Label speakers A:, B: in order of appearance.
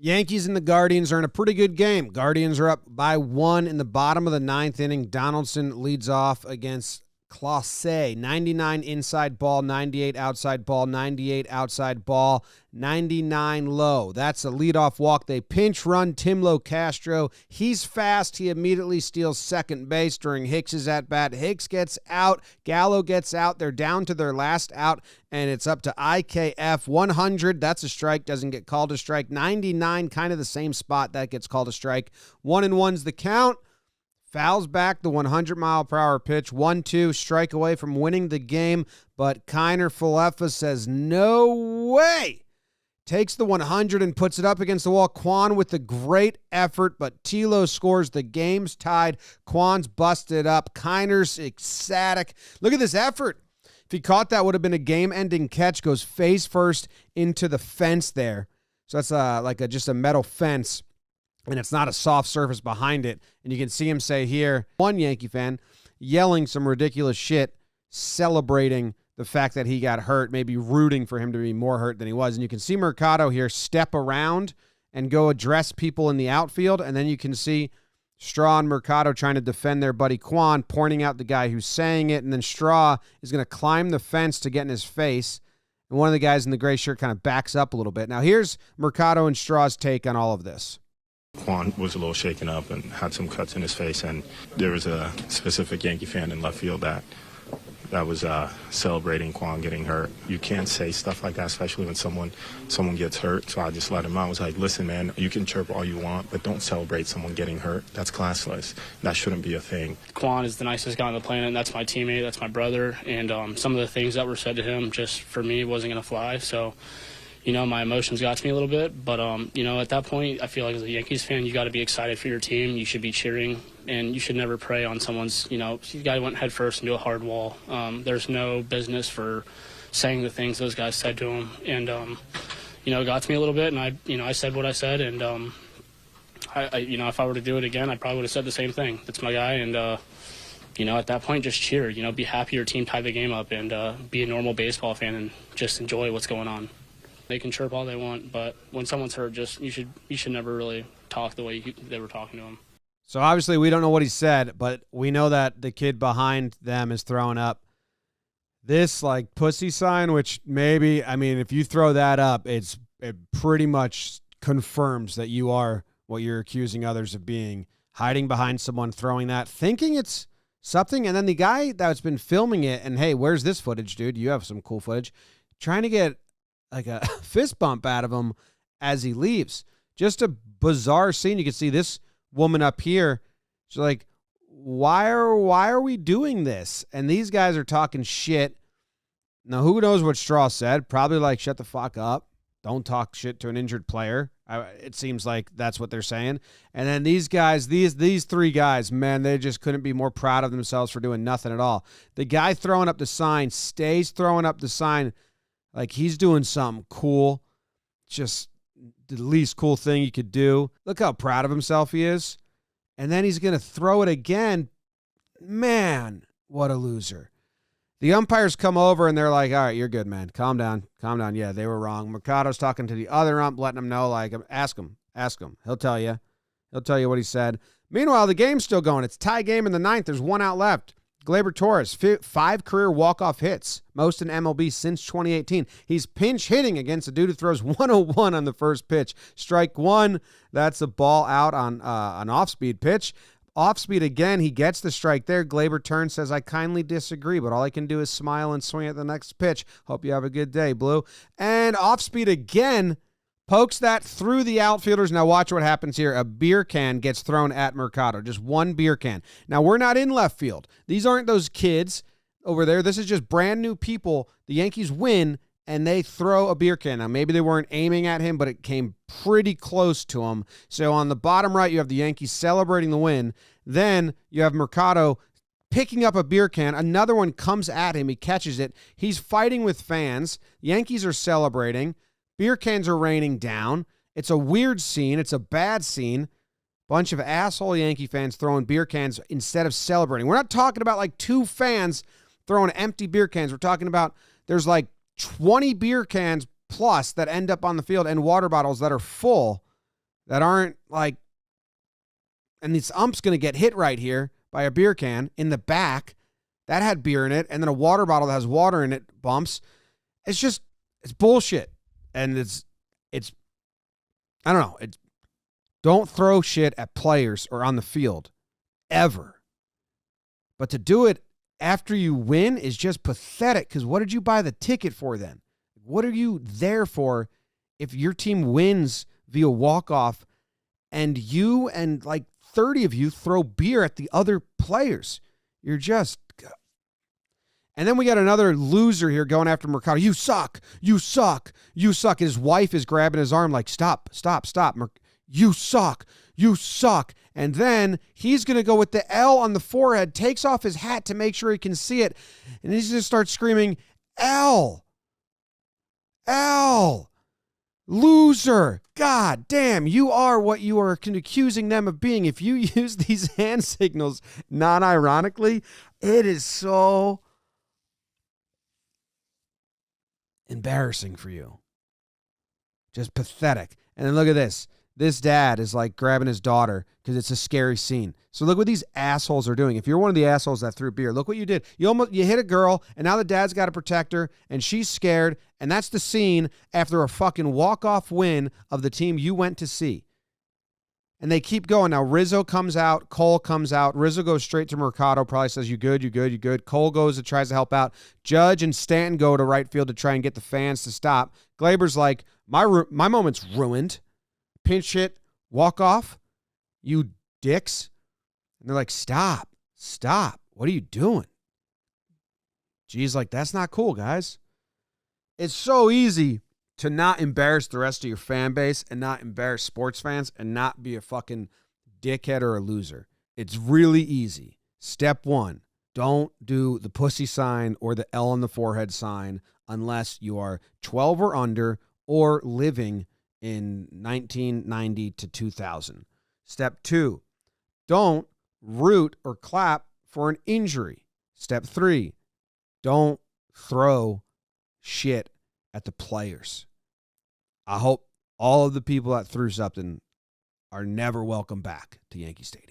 A: Yankees and the Guardians are in a pretty good game. Guardians are up by 1 in the bottom of the ninth inning. Donaldson leads off against Clase. 99 inside ball, 98 outside ball, 98 outside ball, 99 low. That's a leadoff walk. They pinch run Timlo Castro. He's fast. He immediately steals second base during Hicks's at-bat. Hicks gets out. Gallo gets out. They're down to their last out, and it's up to IKF. 100, that's a strike. Doesn't get called a strike. 99, kind of the same spot. That gets called a strike. 1-1's the count. Fouls back the 100-mile-per-hour pitch. 1-2, strike away from winning the game. But Kiner Falefa says, no way. Takes the 100 and puts it up against the wall. Kwan with the great effort, but Tilo scores. The game's tied. Kwan's busted up. Kiner's ecstatic. Look at this effort. If he caught that, would have been a game-ending catch. Goes face first into the fence there. So that's just a metal fence. And it's not a soft surface behind it. And you can see him say here, one Yankee fan yelling some ridiculous shit, celebrating the fact that he got hurt, maybe rooting for him to be more hurt than he was. And you can see Mercado here step around and go address people in the outfield. And then you can see Straw and Mercado trying to defend their buddy Kwan, pointing out the guy who's saying it. And then Straw is going to climb the fence to get in his face. And one of the guys in the gray shirt kind of backs up a little bit. Now here's Mercado and Straw's take on all of this.
B: Kwan was a little shaken up and had some cuts in his face, and there was a specific Yankee fan in left field that was celebrating Kwan getting hurt. You can't say stuff like that, especially when someone gets hurt. So I just let him out. I was like, listen, man, you can chirp all you want, but don't celebrate someone getting hurt. That's classless. That shouldn't be a thing.
C: Kwan is the nicest guy on the planet. That's my teammate. That's my brother. And some of the things that were said to him, just for me, wasn't going to fly. So my emotions got to me a little bit, but, at that point, I feel like as a Yankees fan, you got to be excited for your team. You should be cheering, and you should never prey on someone's, the guy went head first into a hard wall. There's no business for saying the things those guys said to him, and, it got to me a little bit, and I said what I said, and, if I were to do it again, I probably would have said the same thing. That's my guy, and, at that point, just cheer, be happy your team tied the game up, and be a normal baseball fan and just enjoy what's going on. They can chirp all they want, but when someone's hurt, you should never really talk the way they were talking to him.
A: So obviously we don't know what he said, but we know that the kid behind them is throwing up this pussy sign, which maybe, if you throw that up, it pretty much confirms that you are what you're accusing others of being, hiding behind someone, throwing that, thinking it's something. And then the guy that's been filming it, and hey, where's this footage, dude? You have some cool footage. Trying to get a fist bump out of him as he leaves. Just a bizarre scene. You can see this woman up here. She's like, why are we doing this? And these guys are talking shit. Now, who knows what Straw said? Probably shut the fuck up. Don't talk shit to an injured player. It seems like that's what they're saying. And then these guys, these three guys, man, they just couldn't be more proud of themselves for doing nothing at all. The guy throwing up the sign stays throwing up the sign like he's doing something cool. Just the least cool thing he could do. Look how proud of himself he is. And then he's going to throw it again. Man, what a loser. The umpires come over and they're like, all right, you're good, man. Calm down. Calm down. Yeah, they were wrong. Mercado's talking to the other ump, letting him know, ask him. He'll tell you. He'll tell you what he said. Meanwhile, the game's still going. It's a tie game in the ninth. There's one out left. Gleyber Torres, 5 career walk-off hits, most in MLB since 2018. He's pinch hitting against a dude who throws 101 on the first pitch. Strike one, that's a ball out on an off-speed pitch. Off-speed again, he gets the strike there. Gleyber turns, says, I kindly disagree, but all I can do is smile and swing at the next pitch. Hope you have a good day, Blue. And off-speed again, pokes that through the outfielders. Now watch what happens here. A beer can gets thrown at Mercado. Just one beer can. Now we're not in left field. These aren't those kids over there. This is just brand new people. The Yankees win, and they throw a beer can. Now maybe they weren't aiming at him, but it came pretty close to him. So on the bottom right, you have the Yankees celebrating the win. Then you have Mercado picking up a beer can. Another one comes at him. He catches it. He's fighting with fans. Yankees are celebrating. Beer cans are raining down. It's a weird scene. It's a bad scene. Bunch of asshole Yankee fans throwing beer cans instead of celebrating. We're not talking about 2 fans throwing empty beer cans. We're talking about there's 20 beer cans plus that end up on the field and water bottles that are full. that aren't like, and this ump's going to get hit right here by a beer can in the back that had beer in it, and then a water bottle that has water in it bumps. It's bullshit. And it's I don't know. Don't throw shit at players or on the field ever. But to do it after you win is just pathetic, because what did you buy the ticket for then? What are you there for if your team wins via walk-off and you and like 30 of you throw beer at the other players? You're just... And then we got another loser here going after Mercado. You suck. You suck. You suck. His wife is grabbing his arm like, stop. You suck. You suck. And then he's going to go with the L on the forehead, takes off his hat to make sure he can see it, and he's going to start screaming, L. L. Loser. God damn, you are what you are accusing them of being. If you use these hand signals non-ironically, it is so embarrassing for you. Just pathetic. And then look at this. This dad is like grabbing his daughter because it's a scary scene. So look what these assholes are doing. If you're one of the assholes that threw beer, look what you did. You hit a girl, and now the dad's got to protect her, and she's scared, and that's the scene after a fucking walk-off win of the team you went to see. And they keep going. Now Rizzo comes out, Cole comes out. Rizzo goes straight to Mercado, probably says, you good, you good, you good. Cole goes and tries to help out. Judge and Stanton go to right field to try and get the fans to stop. Glaber's like, my moment's ruined. Pinch hit, walk off, you dicks. And they're like, stop. What are you doing? G's like, that's not cool, guys. It's so easy to not embarrass the rest of your fan base and not embarrass sports fans and not be a fucking dickhead or a loser. It's really easy. Step one, don't do the pussy sign or the L on the forehead sign unless you are 12 or under or living in 1990 to 2000. Step two, don't root or clap for an injury. Step three, don't throw shit at the players. I hope all of the people that threw something are never welcome back to Yankee Stadium.